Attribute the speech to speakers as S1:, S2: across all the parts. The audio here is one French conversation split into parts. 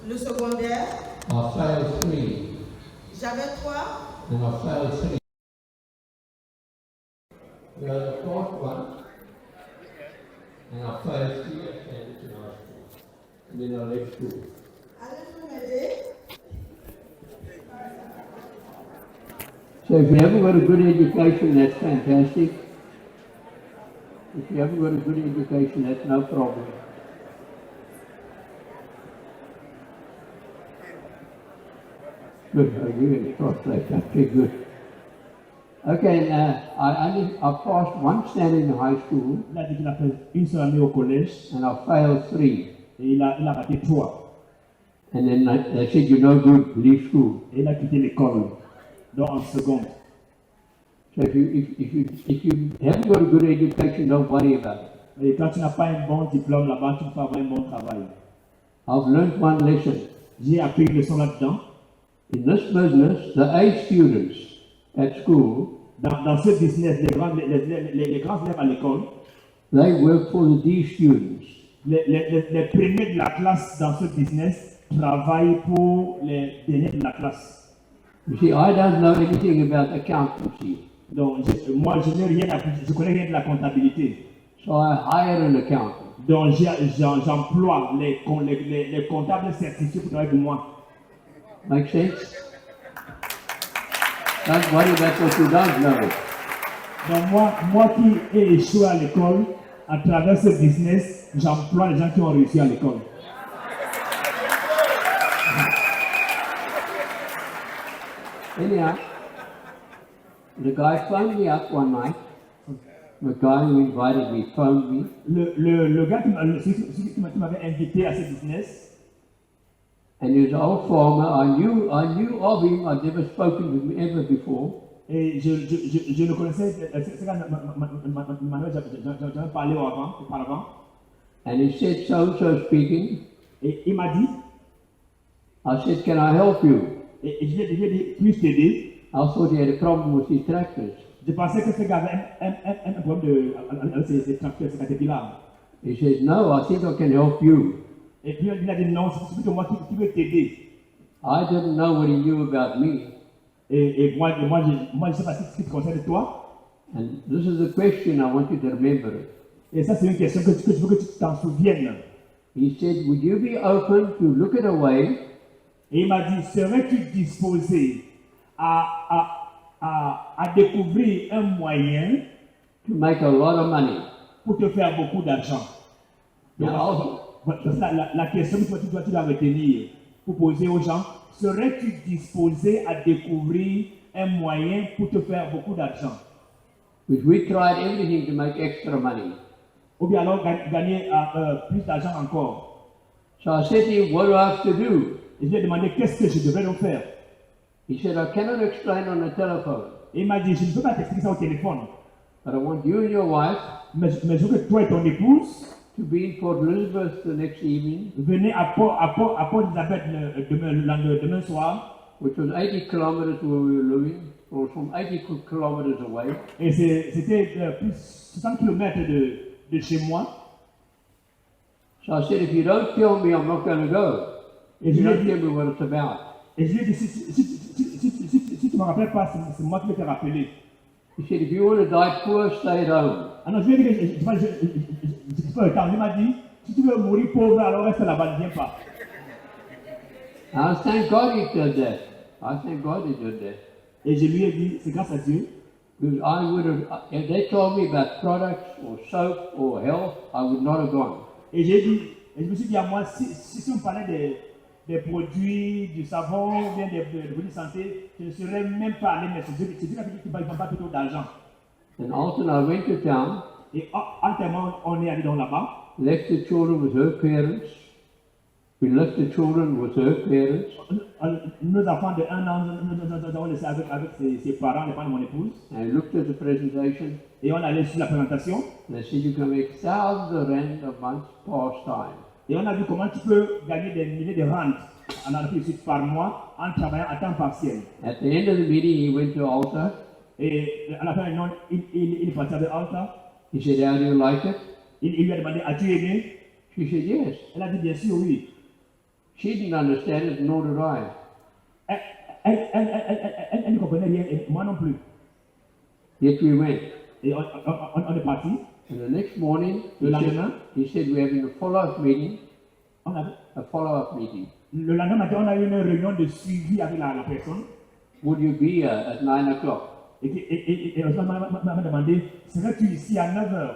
S1: Le secondaire,
S2: I failed 3.
S1: j'avais 3.
S2: And I failed 3. We had the fourth one. And I failed 3 at Anderson High School. And then I left school.
S1: Allez-vous m'aider?
S2: So if you haven't got a good education, that's fantastic. If you haven't got a good education, that's no problem. Good, you can cross that. Okay, good. Okay, I passed one standard in high school
S3: Il a dit qu'il a fait une seule année au collège
S2: and I failed 3.
S3: et il a raté 3.
S2: And then they said, you're no good, leave school.
S3: Et il a quitté l'école, donc en seconde.
S2: So if you haven't got a good education, don't worry about it.
S3: Et quand tu n'as pas un bon diplôme là-bas, tu ne peux pas avoir un bon travail.
S2: I've learned one lesson.
S3: J'ai appris une leçon là-dedans.
S2: In this business, the A students at school,
S3: Dans ce business, les grands élèves à l'école,
S2: they work for the D students.
S3: les premiers de la classe dans ce business travaillent pour les derniers de la classe.
S2: You see, I don't know anything about accountancy,
S3: Donc, moi, je n'ai rien appris, je connais rien de la comptabilité.
S2: so I hire an accountant.
S3: Donc, j'emploie les comptables certifiés pour travailler pour moi.
S2: Make sense? Don't worry about what you don't know.
S3: Donc, moi qui ai échoué à l'école, à travers ce business, j'emploie les gens qui ont réussi à l'école.
S2: Anyhow, the guy phoned me up one night. The guy who invited me phoned me.
S3: Le gars qui m'avait invité à ce business,
S2: And he was an old farmer. I knew of him. I'd never spoken to him ever before.
S3: et je le connaissais, ce gars m'avait jamais parlé auparavant.
S2: And he said, so speaking.
S3: Et il m'a dit,
S2: I said, can I help you?
S3: et je lui ai dit, puis-je t'aider?
S2: I thought he had a problem with his tractors.
S3: Je pensais que ce gars avait un problème avec ses tracteurs, ses caterpillars.
S2: He said, no, I think I can help you.
S3: Et puis il a dit, non, c'est plutôt moi qui veux t'aider.
S2: I didn't know what he knew about me.
S3: Et moi, je ne sais pas ce qui te concerne toi.
S2: And this is a question I want you to remember.
S3: Et ça, c'est une question que je veux que tu t'en souviennes.
S2: He said, would you be open to look at a way
S3: Et il m'a dit, serais-tu disposé à découvrir un moyen
S2: to make a lot of money?
S3: pour te faire beaucoup d'argent? Donc, la question que tu dois retenir pour poser aux gens, serais-tu disposé à découvrir un moyen pour te faire beaucoup d'argent?
S2: Because we tried everything to make extra money.
S3: Ou bien alors gagner plus d'argent encore.
S2: So I said to him, what do I have to do?
S3: Et je lui ai demandé qu'est-ce que je devrais donc faire.
S2: He said, I cannot explain on the telephone,
S3: Et il m'a dit, je ne peux pas t'expliquer ça au téléphone,
S2: but I want you and your wife
S3: mais je veux que toi et ton épouse
S2: to be in Port Elizabeth the next evening,
S3: venez à Port Elizabeth demain soir.
S2: which was 80 kilometers where we were living, or some 80 kilometers away.
S3: Et c'était plus 60 km de chez moi.
S2: So I said, if you don't tell me, I'm not going to go.
S3: Et
S2: If
S3: je
S2: you
S3: lui ai
S2: don't
S3: dit,
S2: tell me what it's about.
S3: et je lui ai dit si tu ne me rappelles pas, c'est moi qui vais te rappeler.
S2: He said, if you want to die poor, stay at home.
S3: Ah non, je lui ai dit que je pas le temps. Il m'a dit, si tu veux mourir pauvre, alors reste là-bas, ne viens pas.
S2: I thank God he did that. I thank God he did that.
S3: Et je lui ai dit, c'est grâce à Dieu.
S2: Because I would have, if they told me about products or soap or health, I would not have gone.
S3: Et je me suis dit à moi, si on parlait des produits, du savon, ou bien des produits de santé, je ne serais même pas allé, mais c'est Dieu qui ne vend pas plutôt d'argent.
S2: And Alton, I went to town,
S3: Et entièrement, on est allé dans là-bas.
S2: left the children with her parents. We left the children with her parents
S3: Nos enfants de 1 an, nous avons laissé avec ses parents, les parents de mon épouse.
S2: and looked at the presentation.
S3: Et on allait sur la présentation.
S2: They said you can make thousands of rand a month pastime.
S3: Et on a vu comment tu peux gagner des milliers de rentes en Afrique du Sud par mois en travaillant à temps partiel.
S2: At the end of the meeting, he went to Alta.
S3: Et à la fin, il est parti avec Alta.
S2: He said, how do you like it?
S3: Il lui a demandé, as-tu aimé?
S2: She said, yes.
S3: Elle a dit, bien sûr, oui.
S2: She didn't understand it, nor did I.
S3: Elle ne comprenait rien, et moi non plus.
S2: Yet we went.
S3: Et on est parti.
S2: And the next morning,
S3: Le lendemain,
S2: he said we're having a follow-up meeting.
S3: on a,
S2: A follow-up meeting.
S3: le lendemain matin, on a eu une réunion de suivi avec la personne.
S2: Would you be here at 9 o'clock?
S3: Et on m'a demandé, serais-tu ici à 9h?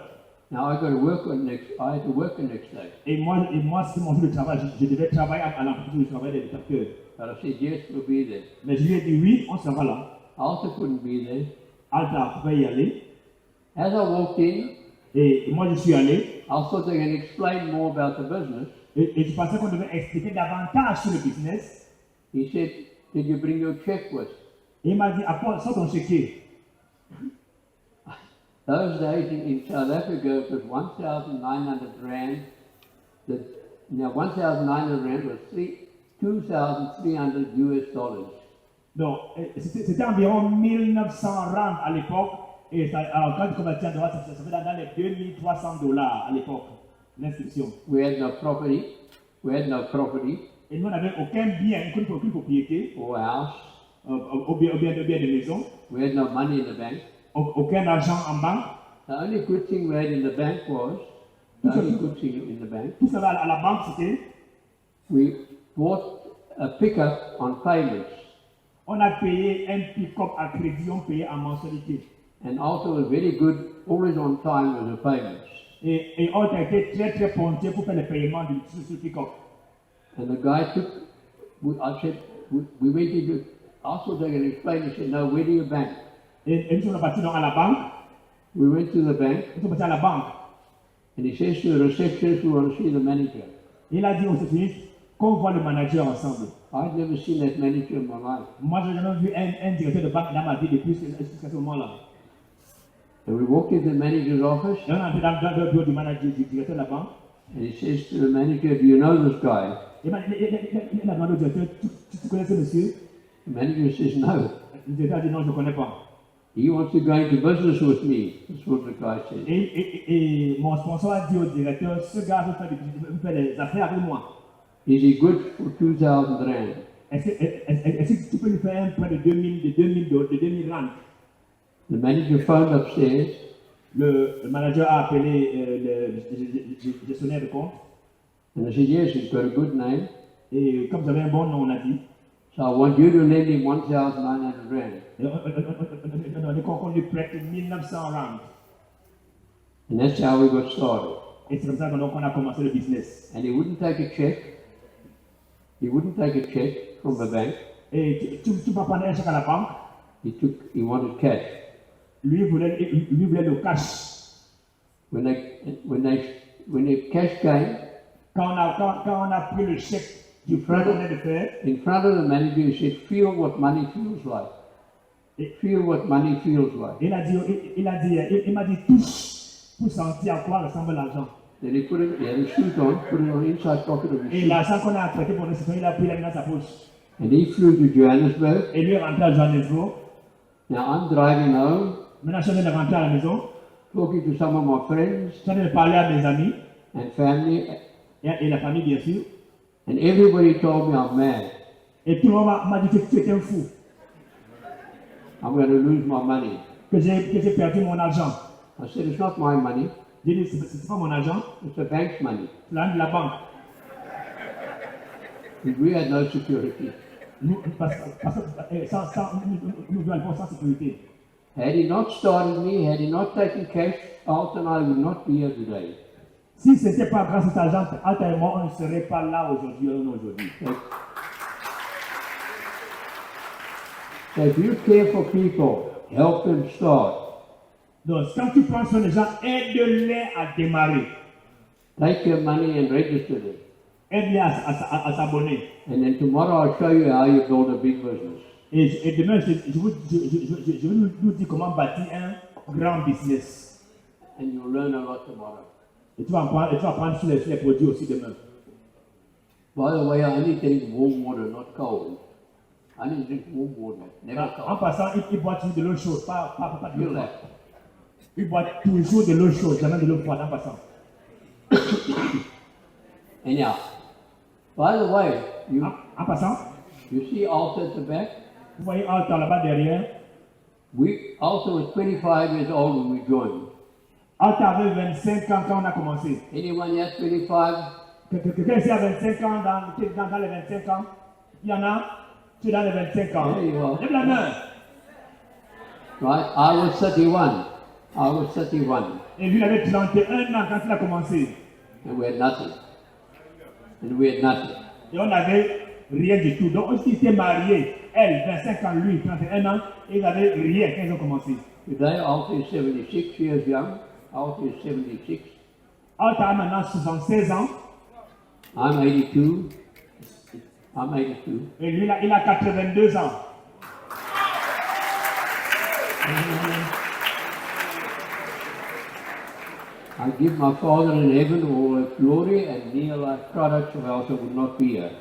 S2: Now I got to work on I had to work the next day.
S3: Et moi c'était mon jour de travail. Je devais travailler à l'entreprise où je travaillais des capteurs.
S2: But I said, yes, we'll be there.
S3: Mais je lui ai dit oui, on sera là.
S2: I also couldn't be there.
S3: Alta pouvait y aller.
S2: As I walked in,
S3: Et moi je suis allé.
S2: I thought they were going to explain more about the business.
S3: Et je pensais qu'on devait expliquer davantage sur le business.
S2: He said, did you bring your checkbook?
S3: Et il m'a dit, apporte ça ton chéquier.
S2: Those days in South Africa, it was 1,900 rand. Now, 1,900 rand was 2,300 US dollars.
S3: Donc, c'était environ 1900 rand à l'époque. Et ça, alors, quand tu convertis en dollars, ça fait dans les 2300 dollars à l'époque, l'inscription.
S2: We had no property. We had no property
S3: Et nous, on n'avait aucun bien, aucune propriété,
S2: or house.
S3: ou bien de maison,
S2: We had no money in the bank.
S3: aucun argent en banque.
S2: The only good thing we had in the bank was, the only good thing in the bank,
S3: Tout ça à la banque, c'était,
S2: we bought a pickup on payments.
S3: on a payé un pick-up à crédit, on payait en mensualité.
S2: And also was very good, always on time with the payments.
S3: Et on a été très pointé pour faire le paiement sur ce pick-up.
S2: And the guy took, I said, we went into, I thought they were going to explain, he said, no, where do you bank?
S3: Et nous sommes partis donc à la banque,
S2: We went to the bank,
S3: nous sommes partis à la banque.
S2: and he says to the receptionist, we want to see the manager.
S3: Et il a dit au réceptionniste qu'on voit le manager ensemble.
S2: I'd never seen that manager in my life.
S3: Moi, je n'ai jamais vu un directeur de banque dans ma vie depuis jusqu'à ce moment-là.
S2: And we walked into the manager's office,
S3: Et on est entré dans le bureau du manager, du directeur de la banque.
S2: and he says to the manager, do you know this guy?
S3: Il a demandé au directeur, tu connais ce monsieur?
S2: The manager says, no.
S3: Le directeur a dit non, je ne connais pas.
S2: He wants to go into business with me. That's what the guy said.
S3: Et mon sponsor a dit au directeur, ce gars veut faire des affaires avec moi.
S2: Is he good for 2,000 rand?
S3: Est-ce que tu peux lui faire un prêt de 2000 rand?
S2: The manager phoned upstairs,
S3: Le manager a appelé le gestionnaire de compte.
S2: and I said, yes, he's got a good name.
S3: Et comme vous avez un bon nom, on a dit.
S2: So I want you to lend him 1,900 rand.
S3: Et on dit qu'on lui prête 1900 rand.
S2: And that's how we got started.
S3: Et c'est comme ça qu'on a commencé le business.
S2: And he wouldn't take a check. He wouldn't take a check from the bank.
S3: Et tu peux prendre un chèque à la banque.
S2: He wanted cash.
S3: Lui voulait le cash.
S2: When the cash came,
S3: Quand on a pris le chèque du frère qu'on venait de faire,
S2: in front of the manager, he said, feel what money feels like. Feel what money feels like.
S3: il m'a dit touche pour sentir à quoi ressemble l'argent.
S2: Then he had a suit on, put it on the inside pocket of his
S3: Et
S2: suit.
S3: l'argent qu'on a prêté pour le citoyen, il a pris la mis dans sa poche.
S2: And he flew to Johannesburg.
S3: Et lui est rentré à Johannesburg.
S2: Now I'm driving home,
S3: Maintenant, je viens de rentrer à la maison.
S2: talking to some of my friends
S3: Je viens de parler à mes amis
S2: and family,
S3: et la famille, bien sûr.
S2: and everybody told me I'm mad.
S3: Et tout le monde m'a dit que tu étais un fou,
S2: I'm going to lose my money.
S3: que j'ai perdu mon argent.
S2: I said, it's not my money,
S3: J'ai dit, c'est pas mon argent,
S2: it's the bank's money.
S3: c'est l'argent de la banque.
S2: We had no security.
S3: Parce que nous vivons sans sécurité.
S2: Had he not started me, had he not taken cash, Alton and I would not be here today.
S3: Si ce n'était pas grâce à cet argent, Alta et moi, on ne serait pas là aujourd'hui.
S2: So if you care for people, help them start.
S3: Donc, quand tu prends soin des gens, aide-les à démarrer.
S2: Take your money and register them.
S3: Aide-les à s'abonner.
S2: And then tomorrow I'll show you how you build a big business.
S3: Et demain, je vais nous dire comment bâtir un grand business.
S2: And you'll learn a lot tomorrow.
S3: Et tu vas apprendre sur les produits aussi demain.
S2: By the way, I only drink warm water, not cold. I only drink warm water, never
S3: En
S2: cold.
S3: passant, il boit toujours de l'eau chaude, pas de l'eau
S2: Feel
S3: froide.
S2: that.
S3: Il boit toujours de l'eau chaude, jamais de l'eau froide en passant.
S2: Anyhow, By the way,
S3: En passant,
S2: you see Alta at the back?
S3: vous voyez Alta là-bas derrière.
S2: Alta was 25 years old when we joined.
S3: Alta avait 25 ans quand on a commencé.
S2: Anyone here 25?
S3: Quelqu'un ici a 25 ans dans les 25 ans? Il y en a? Tu es dans les 25 ans.
S2: There you are.
S3: Lève la main.
S2: Right? I was 31. I was 31.
S3: Et lui, il avait 31 ans quand il a commencé.
S2: And we had nothing. And we had nothing.
S3: Et on n'avait rien du tout. Donc, aussi, il était marié. Elle, 25 ans, lui, 31 ans. Et ils n'avaient rien quand ils ont commencé.
S2: Today, Alta is 76 years young. Alta is 76.
S3: Alta a maintenant 76 ans.
S2: I'm 82. I'm 82.
S3: Et lui, il a 82 ans.
S2: I give my Father in heaven all the glory, and Neolife Products of Alta would not be here.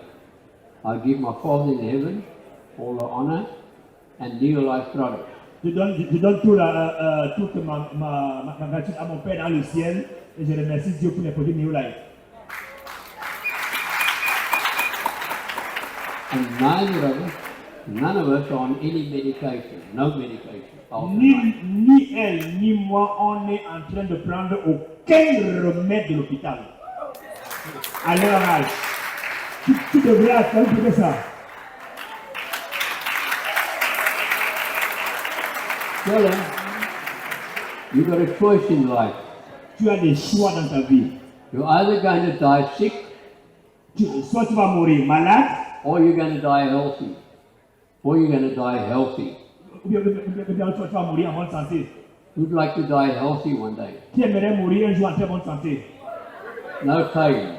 S2: I give my Father in heaven all the honor, and Neolife Products.
S3: Je donne toute ma gratitude à mon Père dans le ciel et je remercie Dieu pour les produits New Life.
S2: And none of us are on any medication, no medication. Alta.
S3: Ni elle, ni moi, on est en train de prendre aucun remède de l'hôpital. À leur âge. Tu devrais attendre pour ça.
S2: Tell them, you've got a choice in life.
S3: Tu as des choix dans ta vie.
S2: You're either going to die sick,
S3: Soit tu vas mourir malade,
S2: or you're going to die healthy. Or you're going to die healthy.
S3: ou bien tu vas mourir en bonne santé.
S2: Who'd like to die healthy one day?
S3: Qui aimerait mourir un jour en très bonne santé?
S2: No pain.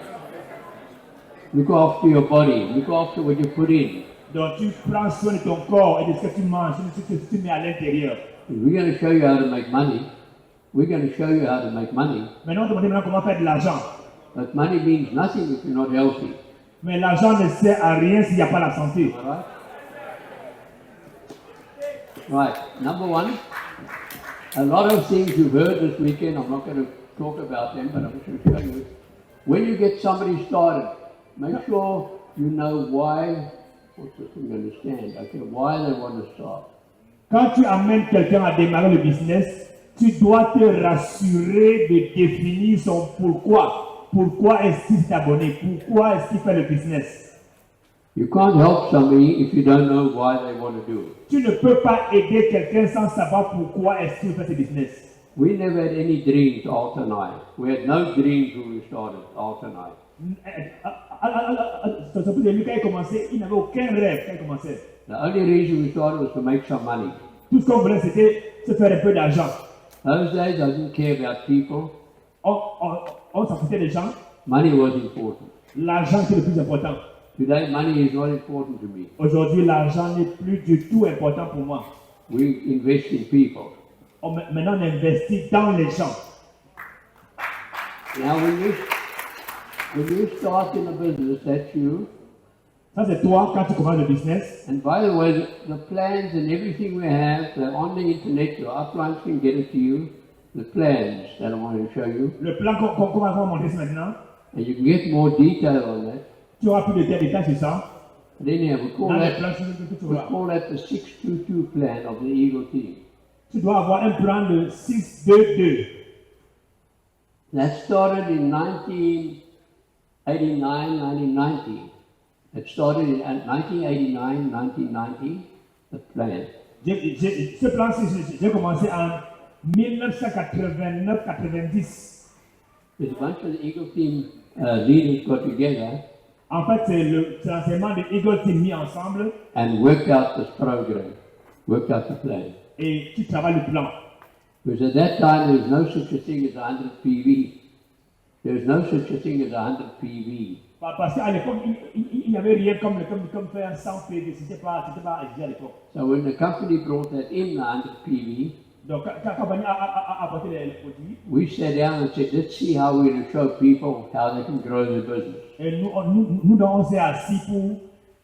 S2: Look after your body. Look after what you put in.
S3: Donc tu prends soin de ton corps et de ce que tu manges, de ce que tu mets à l'intérieur.
S2: We're going to show you how to make money. We're going to show you how to make money.
S3: Maintenant, on te demande comment faire de l'argent.
S2: But money means nothing if you're not healthy.
S3: Mais l'argent ne sert à rien s'il n'y a pas la santé.
S2: All right? Right. Number one, a lot of things you've heard this weekend. I'm not going to talk about them, but I'm going to show you. When you get somebody started, make sure you know why. What's this thing going to stand? Okay, why they want to start.
S3: Quand tu amènes quelqu'un à démarrer le business, tu dois te rassurer de définir son pourquoi. Pourquoi est-ce qu'il s'est abonné? Pourquoi est-ce qu'il fait le business?
S2: You can't help somebody if you don't know why they want to do it.
S3: Tu ne peux pas aider quelqu'un sans savoir pourquoi est-ce qu'il fait ce business.
S2: We never had any dreams, Alta and I. We had no dreams when we started, Alta and I.
S3: Lui, quand il commençait, il n'avait aucun rêve quand il commençait.
S2: The only reason we started was to make some money.
S3: Tout ce qu'on voulait, c'était se faire un peu d'argent.
S2: Those days, I didn't care about people.
S3: On s'en foutait des gens.
S2: Money was important.
S3: L'argent était le plus important.
S2: Today, money is not important to me.
S3: Aujourd'hui, l'argent n'est plus du tout important pour moi.
S2: We invest in people.
S3: Maintenant, on investit dans les gens.
S2: Now, when you start in a business, that's you.
S3: Ça, c'est toi quand tu commences le business.
S2: And by the way, the plans and everything we have, they're on the internet. Your uplines can get it to you. The plans that I wanted to show you.
S3: Le plan qu'on va montrer maintenant.
S2: And you can get more detail on that.
S3: Tu auras plus de détails sur ça.
S2: But anyhow, we
S3: Dans les plans que tu
S2: we
S3: auras.
S2: call that the 622 plan of the Eagle team.
S3: Tu dois avoir un plan de 6-2-2.
S2: That started in 1989, 1990. It started in 1989, 1990, the plan.
S3: Ce plan-ci, j'ai commencé en 1989-90.
S2: There's a bunch of the Eagle team leaders got together
S3: En fait, c'est l'enseignement de Eagle Team mis ensemble
S2: and worked out this program, worked out the plan.
S3: et tu travailles le plan.
S2: Because at that time there was no such a thing as 100 PV. There was no such a thing as 100 PV.
S3: Parce qu'à l'époque, il n'y avait rien comme faire 100 PV. C'était pas exigé à l'époque.
S2: So when the company brought that in, the 100 PV,
S3: Donc, quand la compagnie a apporté les produits,
S2: we sat down and said, let's see how we're going to show people how they can grow their business.
S3: et nous on s'est assis pour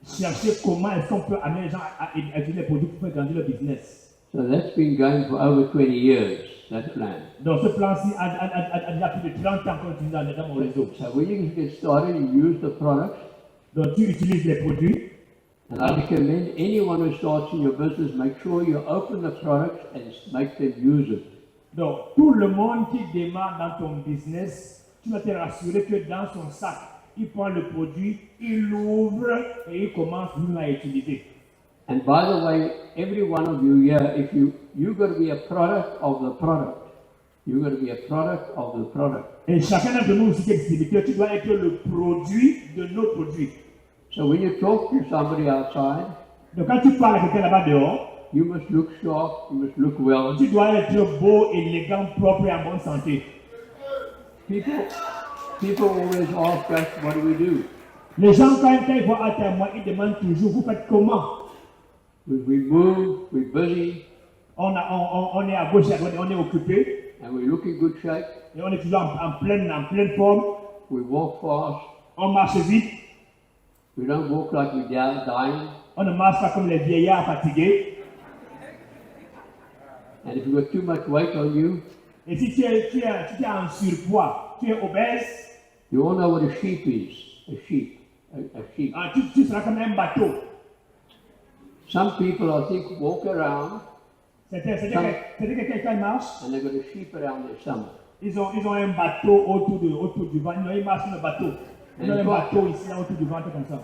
S3: chercher comment est-ce qu'on peut amener les gens à utiliser les produits pour faire grandir leur business.
S2: So that's been going for over 20 years, that plan.
S3: Donc, ce plan-ci a déjà plus de 30 ans qu'on utilise dans mon réseau.
S2: So when you get started, you use the products.
S3: Donc, tu utilises les produits.
S2: And I recommend anyone who starts in your business, make sure you open the products and make them use it.
S3: Donc, tout le monde qui démarre dans ton business, tu dois te rassurer que dans son sac, il prend le produit, il l'ouvre et il commence lui à utiliser.
S2: And by the way, every one of you here, if you've got to be a product of the product. You've got to be a product of the product.
S3: Et chacun d'entre nous aussi qui est distributeur, tu dois être le produit de nos produits.
S2: So when you talk to somebody outside,
S3: Donc, quand tu parles à quelqu'un là-bas dehors,
S2: you must look sharp, you must look well.
S3: tu dois être beau, élégant, propre et en bonne santé.
S2: People always ask us, what do we do?
S3: Les gens, quand ils voient à moi, ils demandent toujours, vous faites comment?
S2: We move, we're busy,
S3: On est à gauche, à droite, on est occupé,
S2: and we look in good shape.
S3: et on est toujours en pleine forme.
S2: We walk fast.
S3: On marche vite,
S2: We don't walk like we're dying.
S3: on ne marche pas comme les vieillards fatigués.
S2: And if you've got too much weight on you,
S3: Et si tu es en surpoids, tu es obèse,
S2: you all know what a sheep is. A sheep. A sheep.
S3: tu seras comme un bateau.
S2: Some people, I think, walk around
S3: C'est-à-dire que quelqu'un marche,
S2: and they've got a sheep around their stomach.
S3: ils ont un bateau autour du ventre. Non, ils marchent sur le bateau. Ils ont un bateau ici, là, autour du ventre, comme ça.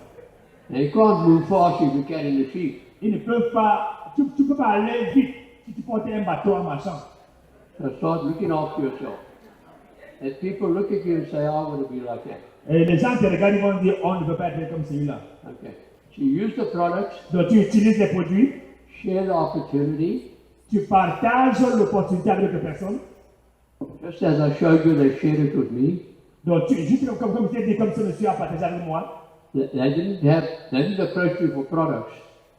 S2: Now you can't move fast if you're carrying the sheep.
S3: Ils ne peuvent pas, tu ne peux pas aller vite si tu portes un bateau en marchant.
S2: So start looking after yourself. As people look at you and say, I want to be like that.
S3: Et les gens te regardent, ils vont dire, on ne peut pas être comme celui-là.
S2: Okay. So you use the products,
S3: Donc tu utilises les produits,
S2: share the opportunity.
S3: tu partages l'opportunité avec les personnes.
S2: Just as I showed you, they shared it with me.
S3: Donc juste comme je t'ai dit, comme ce monsieur a partagé avec moi,
S2: They didn't approach me for products.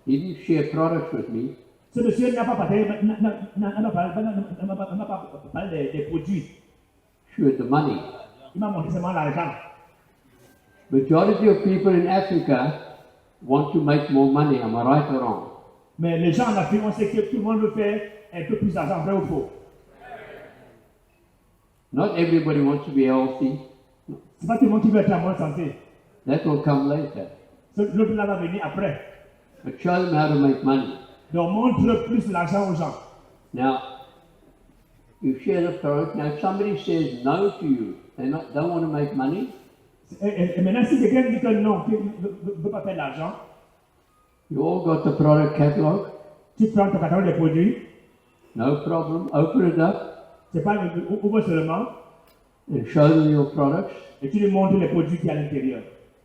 S2: He didn't share products with me.
S3: ce monsieur n'a pas parlé des produits.
S2: Shared the money.
S3: Il m'a montré seulement l'argent.
S2: Majority of people in Africa want to make more money. Am I right or wrong?
S3: Mais les gens en Afrique, on sait que tout le monde veut faire un peu plus d'argent, vrai ou faux?
S2: Not everybody wants to be healthy.
S3: C'est pas tout le monde qui veut être en bonne santé.
S2: That will come later.
S3: L'autre là va venir après.
S2: But show them how to make money.
S3: Donc montre plus l'argent aux gens.
S2: Now, you share the product. Now, if somebody says no to you, don't want to make money,
S3: Et maintenant, si quelqu'un dit que non, qu'il ne veut pas faire d'argent,
S2: you all got the product catalog.
S3: tu prends ton catalogue des produits,
S2: No problem. Open it up
S3: c'est pas ouvre seulement,
S2: and show them your products
S3: et tu lui montres les produits qui y a à l'intérieur.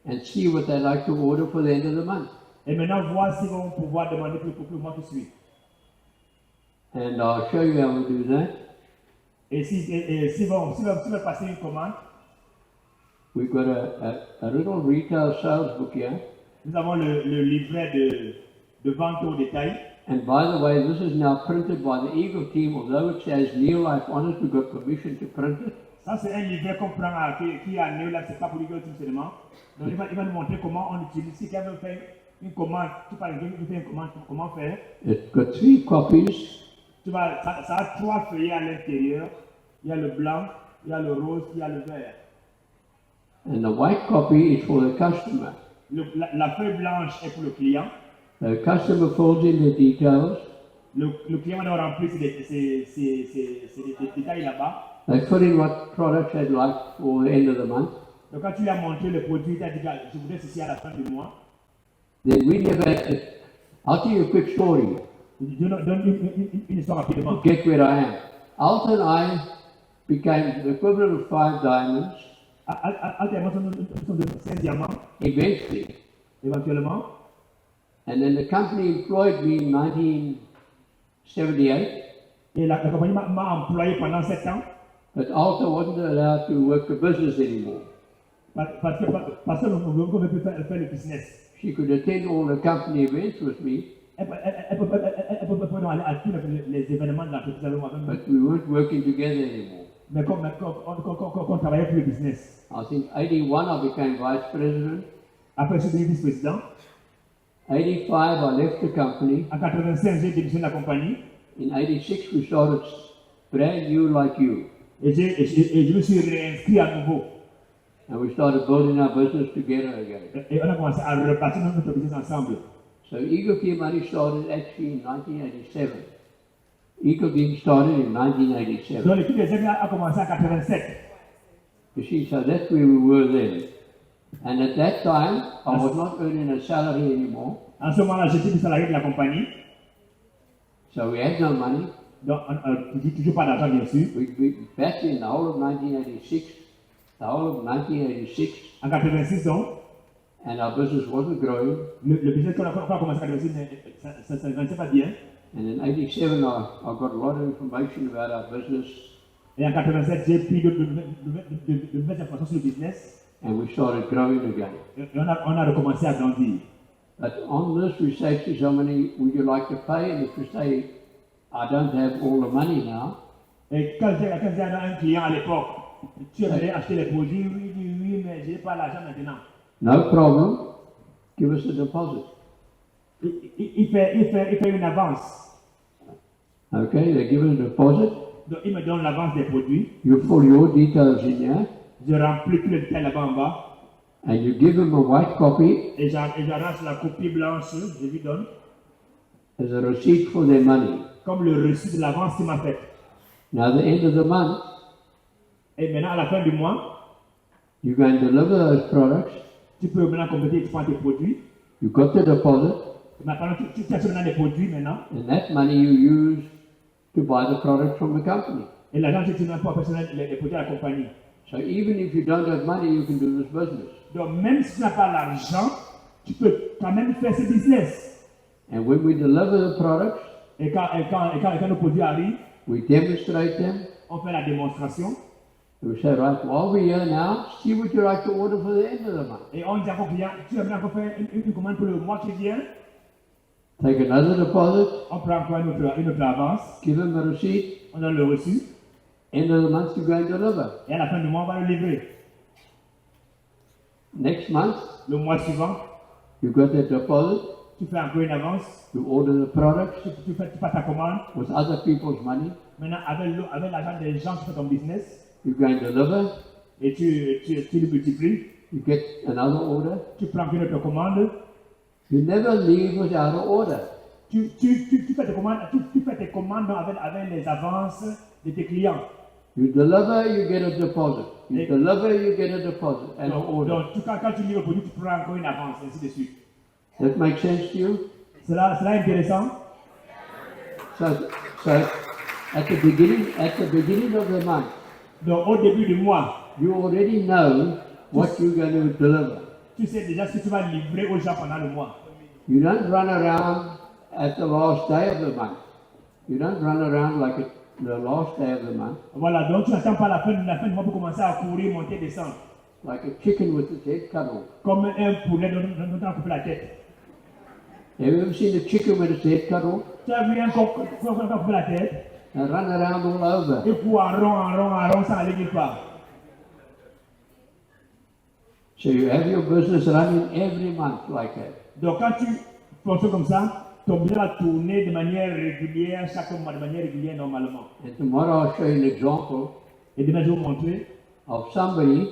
S2: and see what they like to order for the end of the month.
S3: Et maintenant, voir s'ils vont pouvoir demander pour le mois qui suit.
S2: And I'll show you how we do that.
S3: Et s'ils veulent passer une commande,
S2: We've got a little retail sales book here.
S3: nous avons le livret de vente au détail.
S2: And by the way, this is now printed by the Eagle team. Although it says New Life on it, we got permission to print it.
S3: Ça, c'est un livret qu'on prend qui a Néo, là, c'est pas pour l'Eagle Team seulement. Donc, il va nous montrer comment on utilise. Si quelqu'un veut faire une commande, tu parles de faire une commande, comment faire.
S2: It's got 3 copies.
S3: Ça a 3 feuillets à l'intérieur. Il y a le blanc, il y a le rose, il y a le vert.
S2: And the white copy is for the customer.
S3: La feuille blanche est pour le client.
S2: The customer fills in the details.
S3: Le client doit remplir ces détails là-bas.
S2: They fill in what products they'd like for the end of the month.
S3: Donc quand tu lui as montré le produit, tu as dit, je voudrais ceci à la fin du mois.
S2: Then we never, I'll tell you a quick story
S3: Donne une histoire rapidement.
S2: to get where I am. Alton and I became the equivalent of 5 diamonds
S3: Alternativement, nous sommes de 16 diamants,
S2: eventually.
S3: éventuellement.
S2: And then the company employed me in 1978,
S3: Et la compagnie m'a employé pendant 7 ans.
S2: but Alton wasn't allowed to work the business anymore.
S3: Parce que nous ne pouvons plus faire le business.
S2: She could attend all the company events with me,
S3: Elle peut pas aller à tous les événements de l'entreprise avec moi.
S2: but we weren't working together anymore.
S3: Mais comme on travaillait pour le business.
S2: I think 81 I became vice president.
S3: Après, je suis devenu vice-président.
S2: 85 I left the company.
S3: En 85, j'ai démissionné de la compagnie.
S2: In 86 we started brand new like you.
S3: Et je me suis réinscrit à nouveau.
S2: And we started building our business together again.
S3: Et on a commencé à repartir notre business ensemble.
S2: So Eagle Key Money started actually in 1987. Eagle Key started in 1987.
S3: Donc l'équipe des Aigles a commencé en 87.
S2: You see, so that's where we were then. And at that time, I was not earning a salary anymore.
S3: En ce moment-là, j'étais le salarié de la compagnie.
S2: So we had no money.
S3: Donc, toujours pas d'argent, bien sûr.
S2: Back in the whole of 1986,
S3: En 86, donc,
S2: and our business wasn't growing.
S3: le business qu'on a commencé en 86, ça ne grandissait pas bien.
S2: And in 87, I got a lot of information about our business,
S3: Et en 87, j'ai pris de nouvelles informations sur le business.
S2: and we started growing again.
S3: Et on a recommencé à grandir.
S2: But on this, we say to somebody, would you like to pay? And if you say, I don't have all the money now,
S3: Et quand j'ai un client à l'époque, tu aimerais acheter les produits, oui, mais je n'ai pas l'argent maintenant.
S2: no problem, give us a deposit.
S3: Il fait une avance.
S2: Okay, they give us a deposit.
S3: Donc, il me donne l'avance des produits.
S2: You fill your details in here,
S3: Je remplis tous les détails là-bas en bas.
S2: and you give them a white copy
S3: Et j'arrange la copie blanche, je lui donne,
S2: as a receipt for their money.
S3: comme le reçu de l'avance qu'il m'a fait.
S2: Now, at the end of the month,
S3: Et maintenant, à la fin du mois,
S2: you go and deliver those products.
S3: tu peux maintenant compléter, tu prends tes produits.
S2: You got the deposit,
S3: Maintenant, tu achètes maintenant des produits maintenant.
S2: and that money you use to buy the product from the company.
S3: Et l'argent, tu n'as pas personnel les produits à la compagnie.
S2: So even if you don't have money, you can do this business.
S3: Donc, même si tu n'as pas l'argent, tu peux quand même faire ce business.
S2: And when we deliver the products,
S3: Et quand nos produits arrivent,
S2: we demonstrate them.
S3: on fait la démonstration.
S2: We say, right, while we're here now, see what you like to order for the end of the month.
S3: Et on dit encore au client, tu aimerais encore faire une commande pour le mois qui vient.
S2: Take another deposit,
S3: On prend encore une autre avance.
S2: give them a receipt.
S3: On donne le reçu.
S2: End of the month, you go and deliver.
S3: Et à la fin du mois, on va le livrer.
S2: Next month,
S3: Le mois suivant,
S2: you got that deposit.
S3: tu fais encore une avance.
S2: You order the products
S3: Tu fais ta commande.
S2: with other people's money.
S3: Maintenant, avec l'argent des gens, tu fais ton business.
S2: You go and deliver.
S3: Et tu le multiplies.
S2: You get another order.
S3: Tu prends une autre commande.
S2: You never leave without an order.
S3: Tu fais tes commandes avec les avances de tes clients.
S2: You deliver, you get a deposit. You deliver, you get a deposit and an order.
S3: Donc, quand tu livres le produit, tu prends encore une avance, ainsi de suite.
S2: That makes sense to you?
S3: Cela est intéressant.
S2: So at the beginning of the month,
S3: Donc, au début du mois,
S2: you already know what you're going to deliver.
S3: tu sais déjà ce que tu vas livrer aux gens pendant le mois.
S2: You don't run around at the last day of the month. You don't run around like the last day of the month,
S3: Voilà, donc tu n'attends pas la fin du mois pour commencer à courir, monter, descendre.
S2: like a chicken with its head cut off.
S3: Comme un poulet dont on a coupé la tête.
S2: Have you ever seen a chicken with its head cut off?
S3: Tu as vu un coq qui a coupé la tête
S2: They run around all over.
S3: et court en rond sans aller nulle part.
S2: So you have your business running every month like that.
S3: Donc quand tu fonctionnes comme ça, ton business va tourner de manière régulière, chaque mois de manière régulière normalement.
S2: And tomorrow I'll show you an example
S3: Et demain je vais vous montrer
S2: of somebody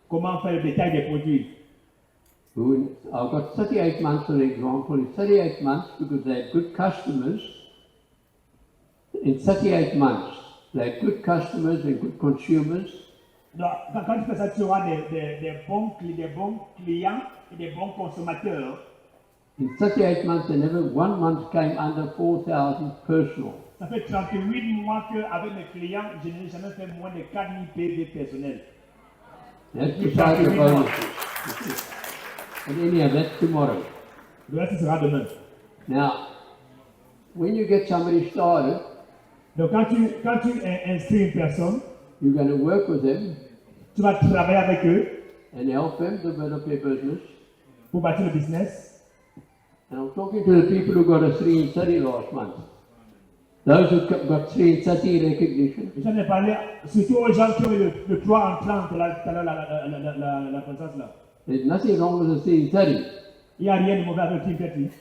S3: comment faire le détail des produits.
S2: who, I've got 38 months for example. In 38 months, because they had good customers, in 38 months, they had good customers and good consumers.
S3: Donc quand tu fais ça, tu auras des bons clients et des bons consommateurs.
S2: In 38 months, and never one month came under 4,000 personal.
S3: Ça fait 38 mois qu'avec mes clients, je n'ai jamais fait moins de 4 000 PV personnels.
S2: That's beside the bonuses. But anyhow, that's tomorrow.
S3: Le reste sera demain.
S2: Now, when you get somebody started,
S3: Donc quand tu inscris une personne,
S2: you're going to work with them
S3: tu vas travailler avec eux
S2: and help them develop their business.
S3: pour bâtir le business.
S2: And I'm talking to the people who got a 3 in 30 last month. Those who got 3 in 30 recognition.
S3: Et j'en ai parlé surtout aux gens qui ont eu le 3 en 30, la présence là.
S2: There's nothing wrong with a 3 in 30.
S3: Il n'y a rien de mauvais avec le 30.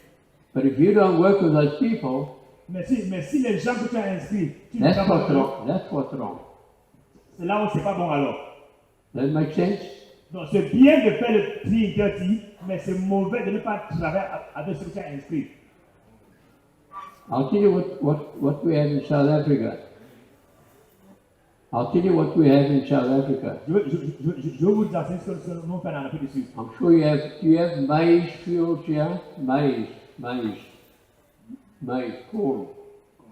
S2: But if you don't work with those people,
S3: Mais si les gens que tu as inscrits, tu ne
S2: that's
S3: travailles
S2: what's
S3: pas,
S2: wrong. That's what's wrong.
S3: c'est là où c'est pas bon alors.
S2: Does that make sense?
S3: Donc c'est bien de faire le tri dirty, mais c'est mauvais de ne pas travailler avec ce que tu as inscrit.
S2: I'll tell you what we have in South Africa. I'll tell you what we have in South Africa.
S3: Je vais vous dire ce que nous faisons en Afrique du Sud.
S2: I'm sure you have maize fields here. Maize, corn.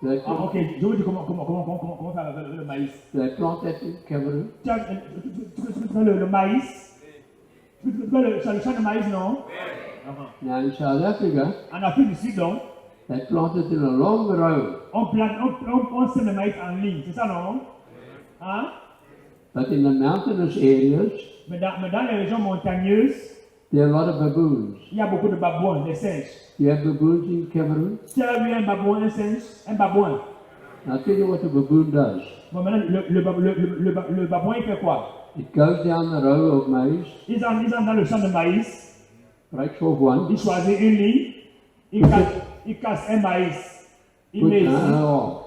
S2: They
S3: Ah, ok, je vous dis comment faire avec le maïs.
S2: plant that in Cameroon.
S3: Tu fais le maïs. Tu fais le champ de maïs, non?
S2: Now in South Africa,
S3: En Afrique du Sud, donc,
S2: they plant it in a long row.
S3: on sème le maïs en ligne, c'est ça, non? Hein?
S2: But in the mountainous areas,
S3: Mais dans les régions montagneuses,
S2: there are a lot of baboons.
S3: il y a beaucoup de babouins, des singes.
S2: You have baboons in Cameroon?
S3: Tu as vu un babouin, un singe, un babouin.
S2: I'll tell you what a baboon does.
S3: Bon, maintenant, le babouin, il fait quoi?
S2: It goes down the row of maize,
S3: Ils entrent dans le champ de maïs,
S2: breaks off one,
S3: il choisit une ligne, il casse un maïs, il
S2: puts
S3: met ici,
S2: another off.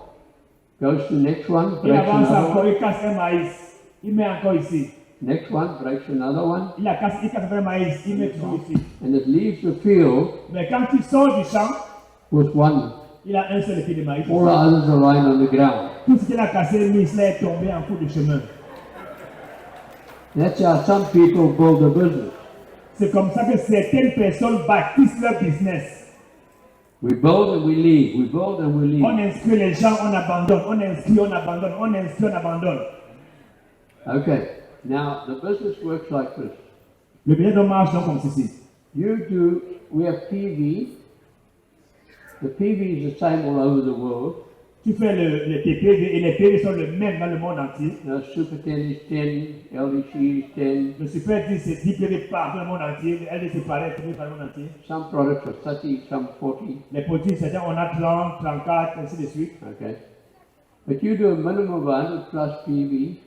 S2: Goes to next one,
S3: il
S2: breaks
S3: avance
S2: another
S3: encore,
S2: one.
S3: il casse un maïs, il met encore ici.
S2: Next one, breaks another one.
S3: Il casse un maïs, il met toujours ici.
S2: And it leaves the field
S3: Mais quand il sort du champ,
S2: with one.
S3: il a un seul pied de maïs.
S2: All the others are lying on the ground.
S3: Tout ce qu'il a cassé, lui, cela est tombé en cours de chemin.
S2: That's how some people build a business.
S3: C'est comme ça que certaines personnes bâtissent leur business.
S2: We build and we leave. We build and we
S3: On
S2: leave.
S3: inscrit les gens, on abandonne. On inscrit, on abandonne. On inscrit, on abandonne.
S2: Okay. Now the business works like this.
S3: Le business marche donc comme ceci.
S2: We have PV. The PV is the same all over the world.
S3: Tu fais le PV et les PV sont les mêmes dans le monde entier.
S2: Super 10 is 10, LDC is 10.
S3: Le Super 10 c'est 10 PV par le monde entier. Le LD c'est pareil, PV par le monde entier.
S2: Some products are 30, some 40.
S3: Les produits, c'est-à-dire on a 30, 34, ainsi de suite.
S2: Okay. But you do a minimum of 100 plus PV.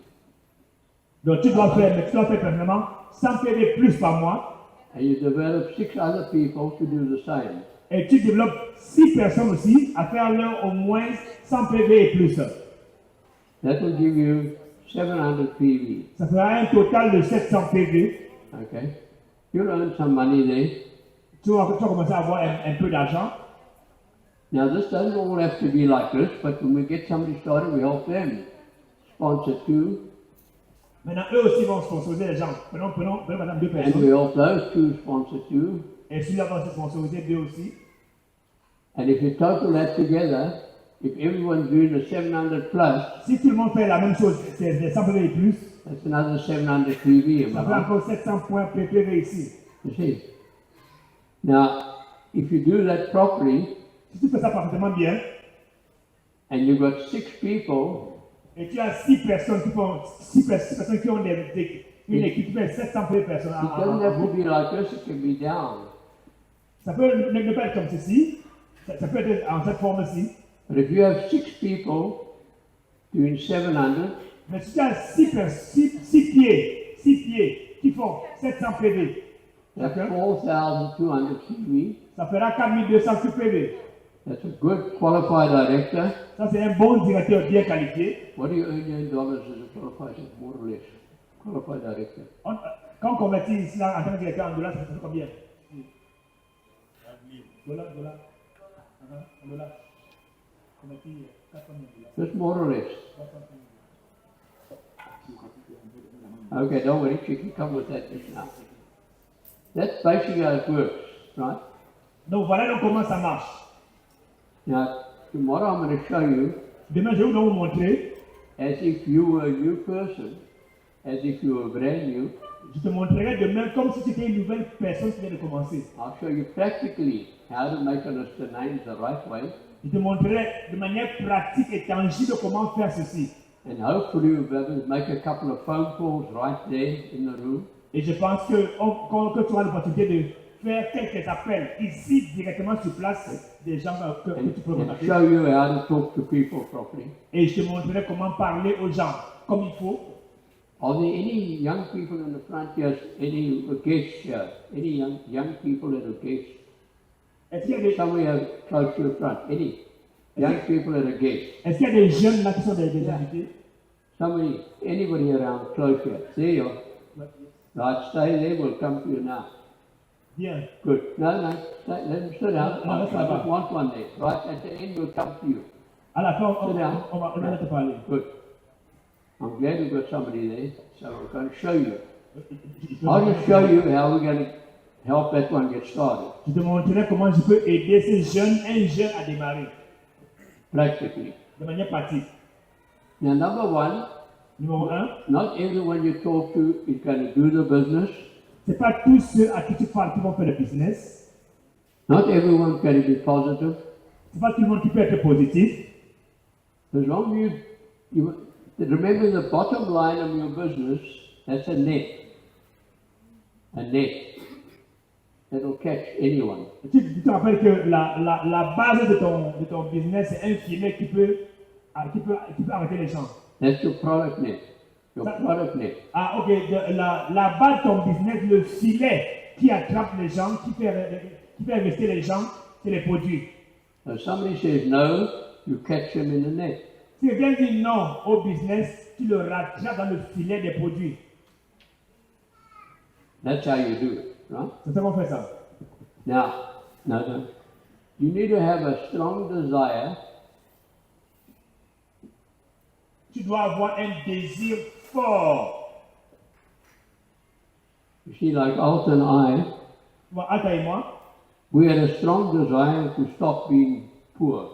S3: Donc tu dois faire personnellement 100 PV plus par mois.
S2: And you develop 6 other people to do the same.
S3: Et tu développes 6 personnes aussi à faire leur au moins 100 PV et plus.
S2: That will give you 700 PV.
S3: Ça fera un total de 700 PV.
S2: Okay. You'll earn some money there.
S3: Tu vas commencer à avoir un peu d'argent.
S2: Now this doesn't all have to be like this, but when we get somebody started, we help them. Sponsor two,
S3: Maintenant, eux aussi vont sponsoriser les gens. Prenons par exemple 2
S2: and
S3: personnes.
S2: we help those two sponsor two.
S3: Et celui-là va se sponsoriser 2 aussi.
S2: And if you total that together, if everyone's doing the 700 plus,
S3: Si tout le monde fait la même chose, c'est des 100 PV et plus,
S2: that's another 700 PV.
S3: ça fait encore 700 points PV ici.
S2: You see. Now, if you do that properly,
S3: Si tu fais ça parfaitement bien,
S2: and you've got 6 people,
S3: et tu as 6 personnes qui font 6 personnes qui ont une équipe qui fait 700 personnes
S2: it doesn't
S3: en
S2: have to
S3: groupe.
S2: be like this, it can be down.
S3: Ça peut ne pas être comme ceci, ça peut être en cette forme-ci.
S2: But if you have 6 people doing 700,
S3: Mais si tu as 6 pieds qui font 700 PV,
S2: that's
S3: d'accord?
S2: 4,200 PV.
S3: Ça fera 4200 PV.
S2: That's a good qualified director.
S3: Ça, c'est un bon directeur bien qualifié.
S2: What do you earn in dollars as a qualified, more or less? Qualified director.
S3: Quand on convertit cela en tant que directeur en dollars, ça fait combien? Dollars. En dollars. Converti 400 $.
S2: Just more or less. Okay, don't worry, she can come with that just now. That's basically how it works, right?
S3: Donc voilà donc comment ça marche.
S2: Now, tomorrow I'm going to show you
S3: Demain, je vais vous montrer,
S2: as if you were a new person, as if you were brand new.
S3: je te montrerai demain comme si c'était une nouvelle personne qui vient de commencer.
S2: I'll show you practically how to make a list of names the right way,
S3: Je te montrerai de manière pratique et tangible comment faire ceci.
S2: and hopefully you'll be able to make a couple of phone calls right there in the room.
S3: Et je pense que tu auras l'opportunité de faire quelques appels ici directement sur place des gens que tu peux
S2: And
S3: contacter.
S2: show you how to talk to people properly.
S3: Et je te montrerai comment parler aux gens comme il faut.
S2: Are there any young people in the front here? Any guests here? Any young people that are guests?
S3: Est-ce qu'il y a des,
S2: Somewhere close to the front. Any young people that are guests?
S3: est-ce qu'il y a des jeunes là qui sont des invités?
S2: Somebody, anybody around close here? There you are. Right, stay there, we'll come to you now.
S3: Bien.
S2: Good. No, let him sit down.
S3: No,
S2: I
S3: that's not
S2: just
S3: bad.
S2: want one there. Right, at the end we'll come to you.
S3: À la fin, on
S2: Sit down.
S3: va te parler.
S2: Good. I'm glad we've got somebody there, so we're going to show you. I'll just show you how we're going to help that one get started,
S3: Je te montrerai comment je peux aider ces jeunes, un jeune à démarrer
S2: practically.
S3: de manière pratique.
S2: Now, number one,
S3: Numéro 1,
S2: not everyone you talk to is going to do the business.
S3: c'est pas tous ceux à qui tu parles qui vont faire le business.
S2: Not everyone's going to be positive.
S3: C'est pas tout le monde qui peut être positif.
S2: As long as you remember the bottom line of your business, that's a net. A net. That'll catch anyone.
S3: Tu te rappelles que la base de ton business, c'est un filet qui peut arrêter les gens.
S2: That's your product net. Your product net.
S3: Ah, ok. La base de ton business, le filet qui attrape les gens, qui fait rester les gens, c'est les produits.
S2: So somebody says no, you catch them in the net.
S3: Si quelqu'un dit non au business, tu le rattrapes dans le filet des produits.
S2: That's how you do it, right?
S3: C'est ça qu'on fait ça.
S2: Now, you need to have a strong desire
S3: Tu dois avoir un désir fort.
S2: You see, like Alton and I,
S3: Bon, Alta et moi,
S2: we had a strong desire to stop being poor.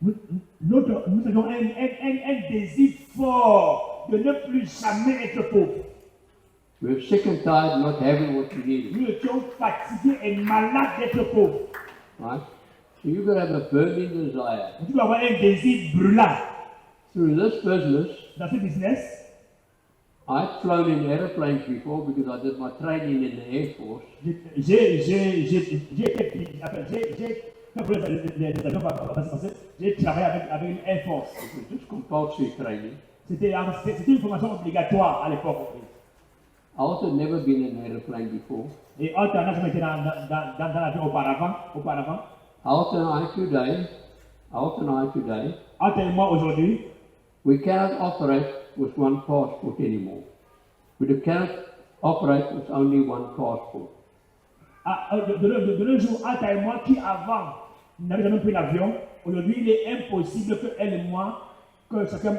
S3: nous avons un désir fort de ne plus jamais être pauvre.
S2: We were sick and tired of not having what we needed,
S3: Nous étions fatigués et malades d'être pauvres.
S2: right? So you've got to have a burning desire.
S3: Tu dois avoir un désir brûlant.
S2: Through this business,
S3: Dans ce business,
S2: I'd flown in airplanes before because I did my training in the Air Force.
S3: J'ai travaillé avec une Air Force.
S2: It was just compulsory training.
S3: C'était une formation obligatoire à l'époque.
S2: Alton had never been in an airplane before.
S3: Et Alta n'a jamais été dans l'avion auparavant.
S2: Alton and I today,
S3: Alta et moi aujourd'hui,
S2: we cannot operate with one passport anymore. We cannot operate with only one passport.
S3: de nos jours, Alta et moi qui avant n'avaient jamais pris l'avion, aujourd'hui il est impossible que elle et moi, que chacun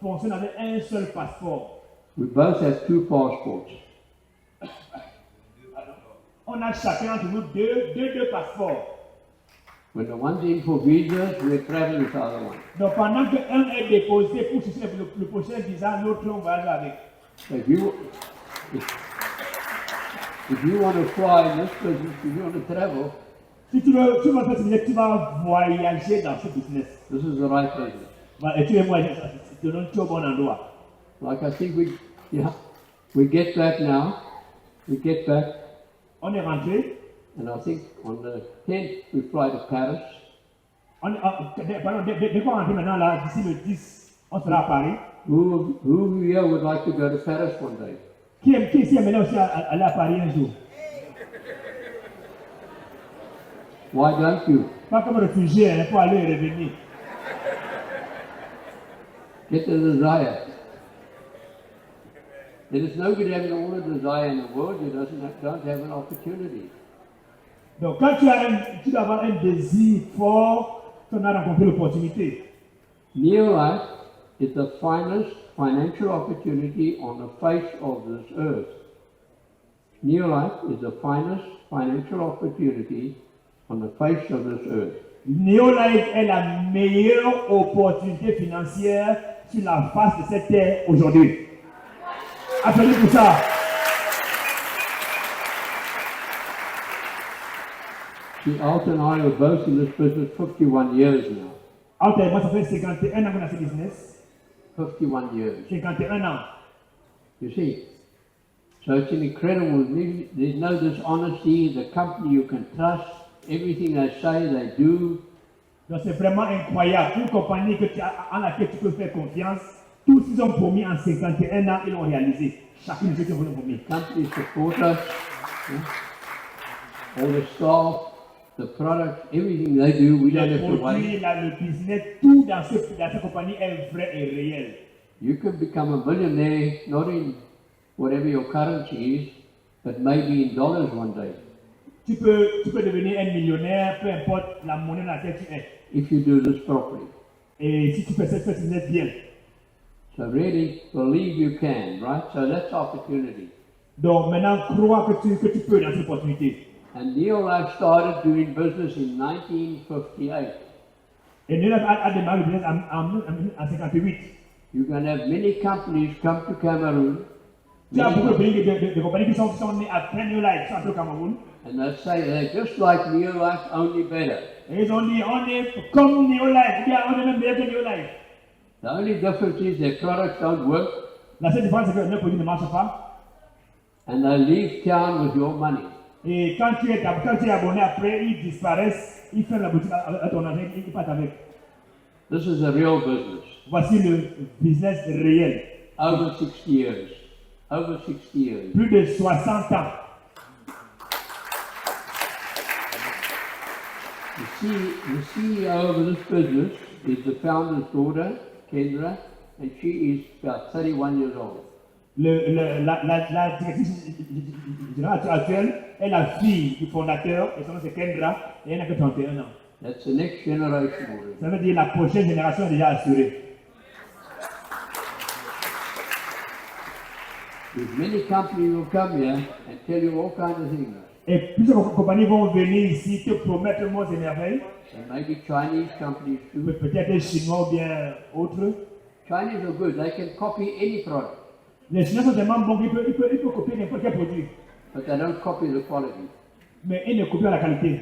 S3: fonctionne avec un seul passeport.
S2: We both have two passports.
S3: On a chacun entre nous deux passeports.
S2: When the one's in for visas, we're traveling with the other one.
S3: Donc pendant qu'un est déposé pour chercher le prochain visa, l'autre on voyage avec.
S2: So if you want to fly in this business, if you want to travel,
S3: Si tu vas faire ce business, tu vas voyager dans ce business.
S2: this is the right business.
S3: Et tu es moi, tu es au bon endroit.
S2: Like I think we get back now. We get back,
S3: On est rentré.
S2: and I think on the 10th we fly to Paris.
S3: Dès qu'on rentre maintenant, là, d'ici le 10, on sera à Paris.
S2: Who here would like to go to Paris one day?
S3: Qui ici aimerait aussi aller à Paris un jour?
S2: Why don't you?
S3: Pas comme réfugié, il faut aller et revenir.
S2: Get the desire. There is nobody having all the desire in the world who don't have an opportunity.
S3: Donc quand tu dois avoir un désir fort, tu as rencontré l'opportunité.
S2: Neolife is the finest financial opportunity on the face of this earth. Neolife is the finest financial opportunity on the face of this earth.
S3: Neolife est la meilleure opportunité financière sur la face de cette terre aujourd'hui. Applaudissez pour ça.
S2: See, Alton and I are both in this business 51 years now.
S3: Alta et moi, ça fait 51 ans qu'on a ce business.
S2: 51 years.
S3: 51 ans.
S2: You see? So it's an incredible, there's no dishonesty, the company you can trust, everything they say, they do.
S3: Donc c'est vraiment incroyable. Une compagnie en laquelle tu peux faire confiance. Tout ce qu'ils ont promis en 51 ans, ils l'ont réalisé. Chacune de ceux qui ont promis.
S2: Company support us, yeah? All the staff, the product, everything they do, we don't
S3: Les
S2: have to
S3: produits,
S2: wait.
S3: le business, tout dans cette compagnie est vrai et réel.
S2: You can become a millionaire not in whatever your currency is, but maybe in dollars one day,
S3: Tu peux devenir un millionnaire, peu importe la monnaie dans laquelle tu es.
S2: if you do this properly.
S3: Et si tu fais cette business bien.
S2: So really believe you can, right? So that's opportunity.
S3: Donc maintenant, crois que tu peux dans cette opportunité.
S2: And Neolife started doing business in 1958.
S3: Et nous avons démarré le business en 58.
S2: You're going to have many companies come to Cameroon,
S3: Tu as beaucoup
S2: many-
S3: de compagnies qui sont nées après New Life, qui sont au Cameroun.
S2: and they say they're just like Neolife, only better.
S3: Et ils ont dit, on est comme New Life, ou bien on est même meilleur que New Life.
S2: The only difference is their products don't work,
S3: La seule différence, c'est que leurs produits ne marchent pas.
S2: and they leave town with your money.
S3: Et quand tu es abonné après, ils disparaissent, ils ferment la boutique à ton argent, ils partent avec.
S2: This is a real business.
S3: Voici le business réel.
S2: Over 60 years. Over 60 years.
S3: Plus de 60 ans.
S2: The CEO of this business is the founder's daughter, Kendra, and she is about 31 years old.
S3: La directrice générale actuelle est la fille du fondateur, et son nom c'est Kendra, et elle n'a que 31 ans.
S2: That's the next generation already.
S3: Ça veut dire la prochaine génération est déjà assurée.
S2: There's many companies will come here and tell you all kinds of things.
S3: Et plusieurs compagnies vont venir ici te promettre le mot et merveilles,
S2: And maybe Chinese companies too.
S3: peut-être des Chinois ou bien autres.
S2: Chinese are good. They can copy any product,
S3: Les Chinois sont tellement bons qu'ils peuvent copier n'importe quel produit,
S2: but they don't copy the quality.
S3: mais ils ne copient pas la qualité.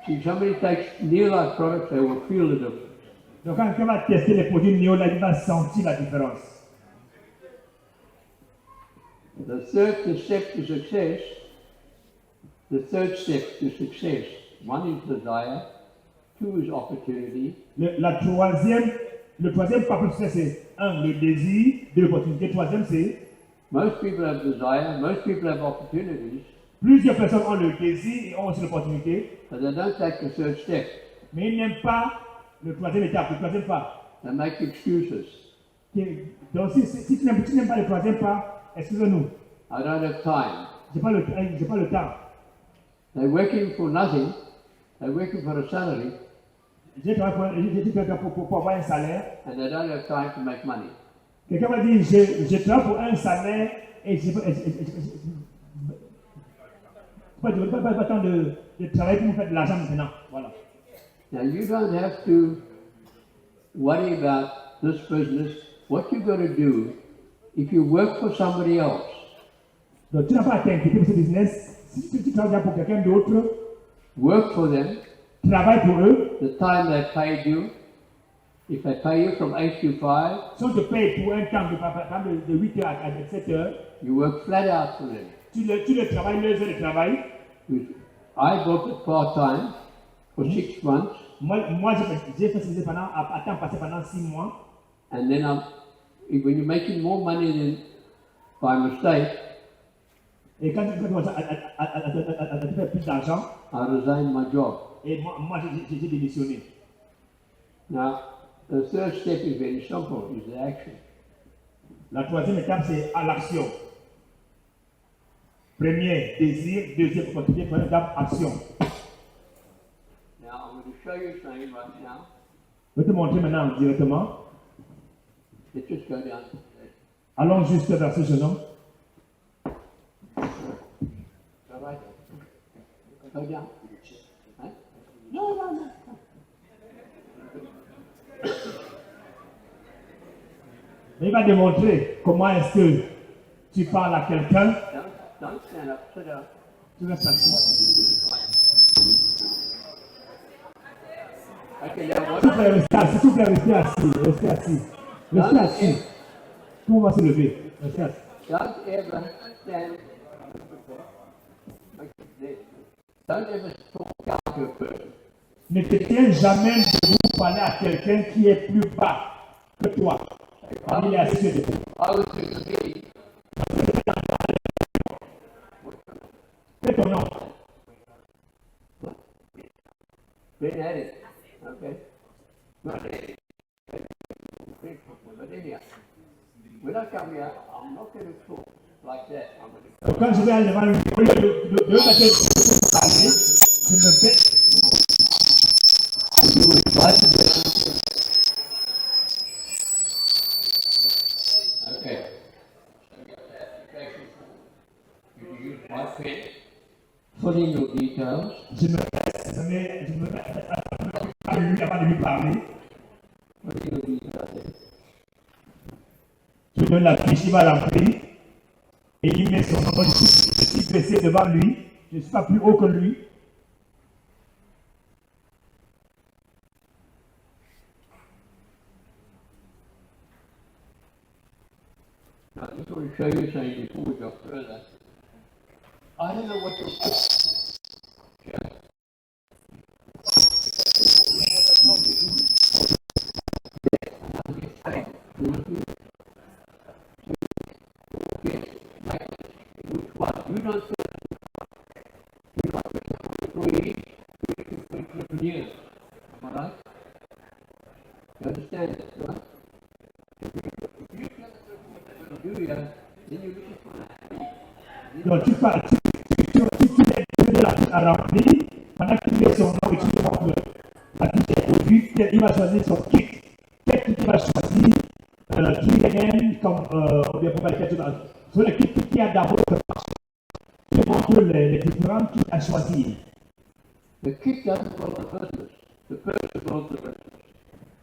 S2: See, somebody takes Neolife products, they will feel the difference.
S3: Donc quand quelqu'un va tester les produits Neolife, il va sentir la différence.
S2: The third step to success, one is desire, two is opportunity,
S3: Le troisième pas plus c'est un, le désir, deux, l'opportunité. Le troisième c'est
S2: most people have desire, most people have opportunities,
S3: plusieurs personnes ont le désir et ont aussi l'opportunité,
S2: but they don't take the third step.
S3: mais ils n'aiment pas le troisième étape, le troisième pas.
S2: They make excuses.
S3: Donc si tu n'aimes pas le troisième pas, excusez-nous,
S2: I don't have time.
S3: j'ai pas le temps.
S2: They're working for nothing. They're working for a salary,
S3: J'ai travaillé pour avoir un salaire.
S2: and they don't have time to make money.
S3: Quelqu'un va dire, je travaille pour un salaire et je n'ai pas le temps de travailler pour me faire de l'argent maintenant. Voilà.
S2: Now you don't have to worry about this business. What you've got to do, if you work for somebody else,
S3: Donc tu n'as pas à t'inquiéter pour ce business. Si tu travailles pour quelqu'un d'autre,
S2: work for them,
S3: travaille pour eux.
S2: the time they paid you, if they pay you from 8 to 5,
S3: Si on te paye pour un temps de 8h à 7h,
S2: you work flat out for them.
S3: tu le travailles, les heures de travail.
S2: I got it part-time for 6 months,
S3: Moi j'ai fait ça à temps passé pendant 6 mois.
S2: and then when you're making more money than by mistake,
S3: Et quand tu commences à te faire plus d'argent,
S2: I resigned my job.
S3: et moi j'ai démissionné.
S2: Now, the third step is very simple, is the action.
S3: La troisième étape, c'est à l'action. Premier, désir. Deuxième, opportunité. Troisième étape, action.
S2: Now, I'm going to show you something right now.
S3: Je vais te montrer maintenant directement.
S2: Let's just go down.
S3: Allons juste vers ce jeune homme.
S2: Go right there. Go down. Right? No, no, no.
S3: Il va démontrer comment est-ce que tu parles à quelqu'un.
S2: Don't stand up, sit down.
S3: Tu restes assis.
S2: Okay, now
S3: S'il vous plaît, restez assis. S'il vous plaît, restez assis. Restez assis. Restez assis. Tout le monde va se lever. Restez assis.
S2: don't ever stand. Don't ever talk out to a person.
S3: Ne te tiens jamais debout pour parler à quelqu'un qui est plus bas que toi. Il est assis debout.
S2: I was in the meeting.
S3: Fais ton nom.
S2: Ben had it. Okay. Not it. But anyhow, when I come here,
S3: quand je vais aller devant lui, au lieu de mettre parler, je me fais.
S2: You will try to do it. Okay. You use my pen, put in your details.
S3: Je me mets à lui avant de lui parler.
S2: Put in your details.
S3: Je lui donne la fiche, il va remplir. Et il met son nom. Je suis baissé devant lui. Je ne suis pas plus haut que lui.
S2: Now, I just want to show you something before we go further. I don't know what your yeah. Which one? You don't say you want to employees, entrepreneurs. Am I right? You understand that, right? If you tell them what they're going to do here, then you're looking for that.
S3: Donc tu l'aides à remplir. Pendant qu'il met son nom et tu lui montres la fiche des produits, il va choisir son kit. Quel kit il va choisir? Qui comme on vient pour faire quelque chose. Sur le kit qu'il y a d'abord, il montre les différents kits à choisir.
S2: The kit doesn't build the business. The person builds the business.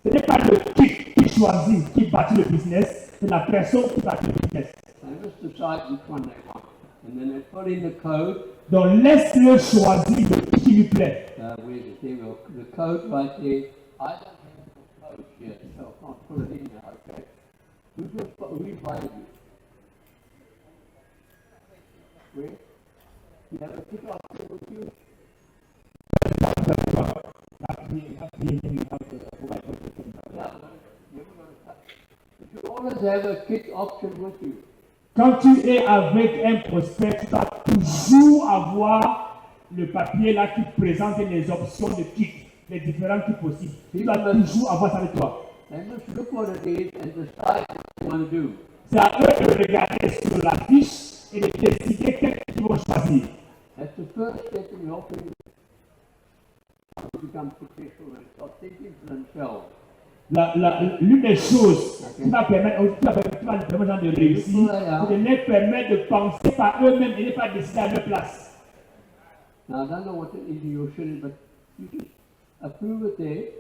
S3: Ce n'est pas le kit qui choisit, qui bâtit le business, c'est la personne qui bâtit le business.
S2: They must decide which one they want. And then they put in the code.
S3: Donc laisse-le choisir le kit qui lui plaît.
S2: Where's it? There we go. The code right there. I don't have the code yet, so I can't put it in there, okay? Who invited you? Where? You have a kit off there with you? But you always have a kit option with you.
S3: Quand tu es avec un prospect, tu vas toujours avoir le papier là qui présente les options de kit, les différents kits possibles. Tu dois toujours avoir ça avec toi.
S2: They must look what it is and decide what they want to do.
S3: C'est à eux de regarder sur la fiche et de décider quel qu'ils vont choisir.
S2: That's the first step in helping to become professional and start thinking for themselves.
S3: L'une des choses qui va permettre aux gens de réussir, c'est de les permettre de penser par eux-mêmes et de ne pas décider à leur place.
S2: Now, I don't know what the into your shooting, but you just approve it there,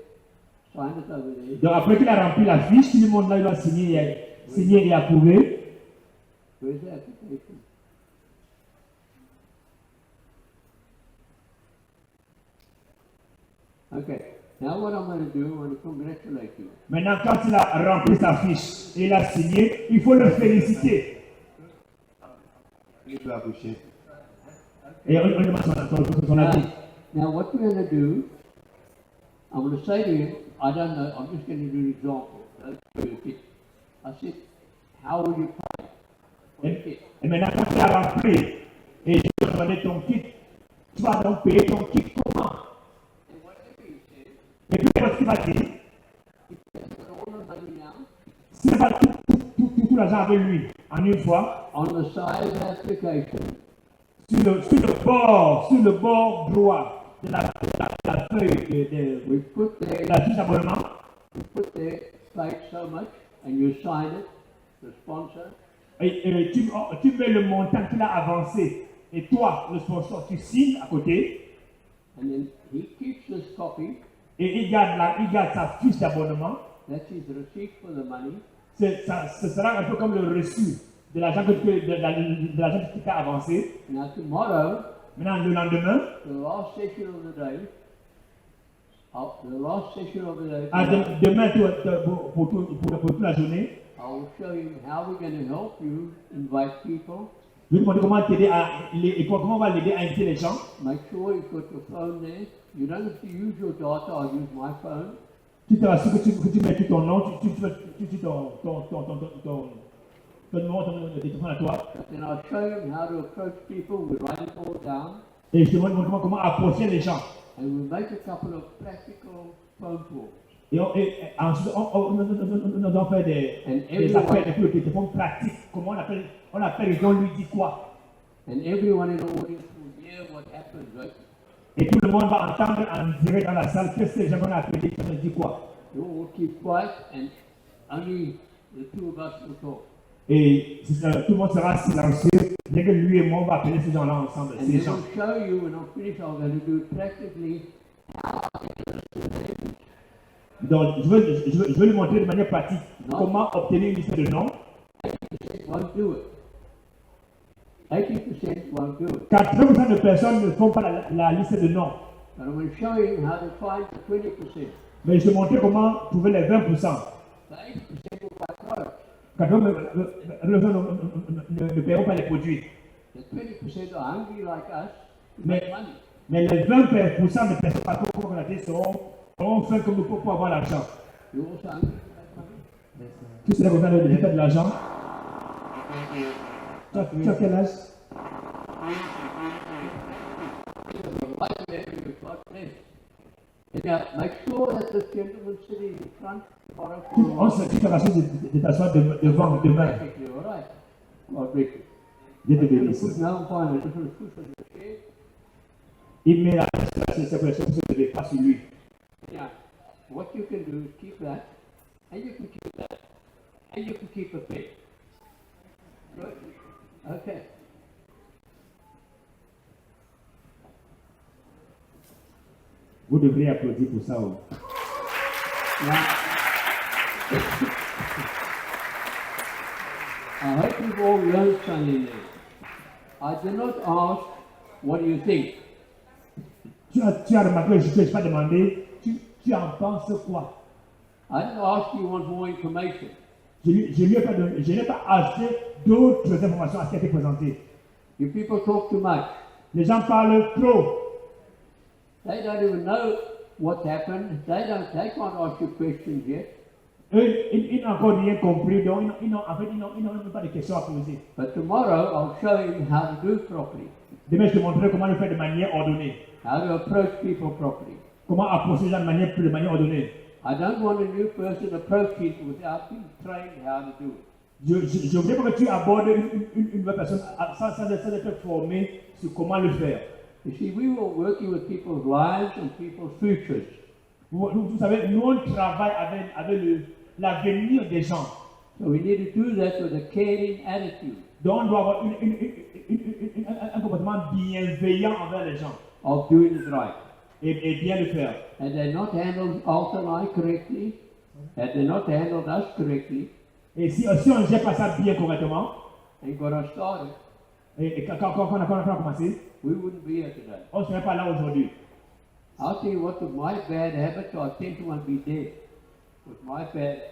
S2: sign it over there.
S3: Donc après qu'il a rempli la fiche, tout le monde là il va signer et approuver.
S2: Where's the application? Okay, now what I'm going to do, I want to congratulate you.
S3: Maintenant, quand il a rempli sa fiche et il a signé, il faut le féliciter. Et on demande son avis.
S2: Now, what we're going to do, I'm going to say to him, I don't know, I'm just going to do an example. I said, how will you pay?
S3: Et maintenant, quand tu as rempli et je te demandais ton kit, tu vas donc payer ton kit comment? Et puis, qu'est-ce qu'il va dire? S'il n'a pas tout l'argent avec lui en une fois,
S2: on the side of the application,
S3: sur le bord droit de la feuille de la fiche d'abonnement,
S2: we put there, state so much, and you sign it, the sponsor.
S3: Et tu mets le montant qu'il a avancé, et toi, le sponsor, tu signes à côté.
S2: And then he keeps this copy.
S3: Et il garde sa fiche d'abonnement.
S2: That's his receipt for the money.
S3: Ce sera un peu comme le reçu de l'argent qui t'a avancé.
S2: Now tomorrow,
S3: maintenant le lendemain,
S2: the last session of the day,
S3: demain pour toute la journée,
S2: I will show you how we're going to help you invite people.
S3: je vais te montrer comment t'aider comment on va l'aider à inviter les gens.
S2: Make sure you've got your phone there. You don't have to use your data. I use my phone.
S3: Tu t'assures que tu mets tout ton nom, tu ton numéro de téléphone à toi.
S2: Then I'll show you how to approach people. We write it all down.
S3: Et je te montre comment approcher les gens.
S2: And we'll make a couple of practical phone calls.
S3: Et ensuite, on doit faire des appels, des téléphones pratiques. Comment on appelle, on lui dit quoi?
S2: And everyone in the audience will hear what happens, right?
S3: Et tout le monde va entendre en direct dans la salle qu'est-ce que les gens vont appeler, ça dit quoi.
S2: You all keep quiet and only the two of us will talk.
S3: Et tout le monde sera silencieux. Dès que lui et moi, on va appeler ces gens-là ensemble.
S2: And
S3: Ces
S2: then
S3: gens.
S2: we'll show you when I'm finished, I'm going to do it practically.
S3: Donc, je vais lui montrer de manière pratique
S2: Non.
S3: comment obtenir une liste de noms.
S2: Won't do it. 80% won't do it.
S3: 80% de personnes ne font pas la liste de noms.
S2: But I'm going to show you how to find the 20%.
S3: Mais je vais montrer comment trouver les 20%.
S2: The 80% will buy products.
S3: 80% ne paieront pas les produits.
S2: The 20% are hungry like us to
S3: Mais,
S2: make money.
S3: mais les 20% de personnes par contre qu'on seront faits comme nous pour avoir l'argent.
S2: You also hungry to make money?
S3: Qui serait content de faire de l'argent? Tu as quel âge?
S2: Right there, you've got less. And now, make sure that this gentleman sitting in front borrow
S3: On se dit que la chose de t'asseoir devant demain.
S2: perfectly all right. God bless you.
S3: Dieu te
S2: I'm going to
S3: bénisse.
S2: put now and find a different push on the chair.
S3: Il met la séparation pour se dépasse sur lui.
S2: Now, what you can do is keep that, and you can keep that, and you can keep a pen. Good. Okay.
S3: Vous devriez applaudir pour ça. Oh.
S2: Now, I hope you've all learned something there. I did not ask, what do you think?
S3: Tu as remarqué que je n'ai pas demandé, tu en penses quoi?
S2: I didn't ask you want more information.
S3: Je n'ai pas acheté d'autres informations à ce qui a été présenté.
S2: You people talk too much.
S3: Les gens parlent trop.
S2: They don't even know what's happened. They can't ask you questions yet.
S3: Eux, ils n'ont encore rien compris, donc ils n'ont même pas de questions à poser.
S2: But tomorrow I'll show him how to do it properly,
S3: Demain, je te montrerai comment le faire de manière ordonnée.
S2: how to approach people properly.
S3: Comment approcher les gens de manière ordonnée.
S2: I don't want a new person to approach people without being trained how to do it.
S3: Je voudrais pas que tu abordes une nouvelle personne sans être formé sur comment le faire.
S2: You see, we were working with people's lives and people's futures.
S3: Vous savez, nous on travaille avec l'avenir des gens.
S2: So we need to do that with a caring attitude
S3: Donc on doit avoir un comportement bienveillant envers les gens
S2: of doing it right.
S3: et bien le faire.
S2: Had they not handled Alton and I correctly, had they not handled us correctly,
S3: Et si on ne gère pas ça bien correctement,
S2: and got us started,
S3: et quand on a commencé,
S2: we wouldn't be here today.
S3: on ne serait pas là aujourd'hui.
S2: I'll tell you what, with my bad habits, I tend to want to be dead. With my bad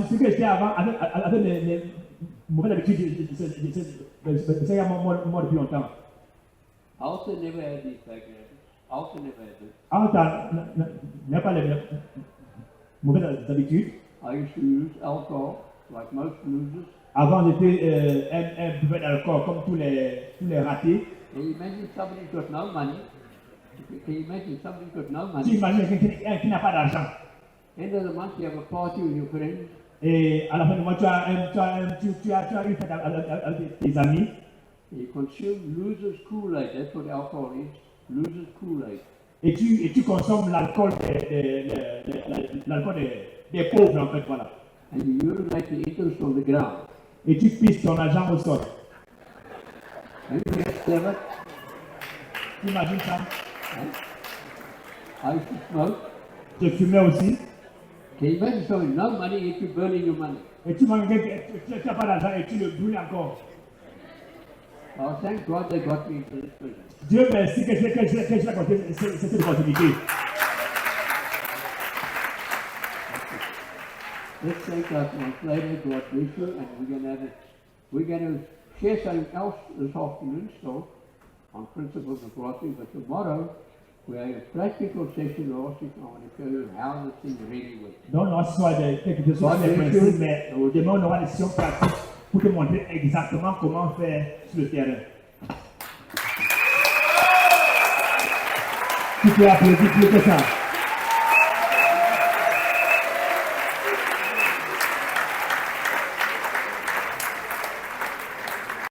S3: Ce que j'étais avant, avec les mauvaises habitudes, c'est il y a moi depuis longtemps.
S2: Alton never had these bad habits. Alton never had this.
S3: Alton n'a pas les mauvaises habitudes.
S2: I used to use alcohol, like most losers.
S3: Avant, j'étais un buveur d'alcool comme tous les ratés.
S2: Can you imagine somebody's got no money? Can you imagine somebody's got no
S3: Tu
S2: money?
S3: imagines quelqu'un qui n'a pas d'argent.
S2: End of the month, you have a party with your friends.
S3: Et à la fin du mois, tu as une fête avec tes amis.
S2: You consume loser's Kool-Aid. That's what alcohol is. Loser's Kool-Aid.
S3: Et tu consommes l'alcool des pauvres, en fait, voilà.
S2: And you urinate the interest on the ground.
S3: Et tu pisses ton argent au sol.
S2: And you get clever.
S3: Tu imagines ça?
S2: I used to smoke.
S3: Tu fumais aussi.
S2: Can you imagine somebody no money yet you're burning your money?
S3: Et tu manges, tu n'as pas d'argent et tu le brûles encore.
S2: Oh, thank God they got me into this prison.
S3: Dieu merci que j'ai accordé cette opportunité.
S2: Let's thank our translator, God bless you, and we're going to share something else this afternoon still on principles of philosophy, but tomorrow we have a practical session where also I want to show you how this thing really works.
S3: Donc, on soit quelque chose sur les principes, mais demain, on aura des sessions pratiques pour te montrer exactement comment faire sur le terrain. Tu peux applaudir plus que ça.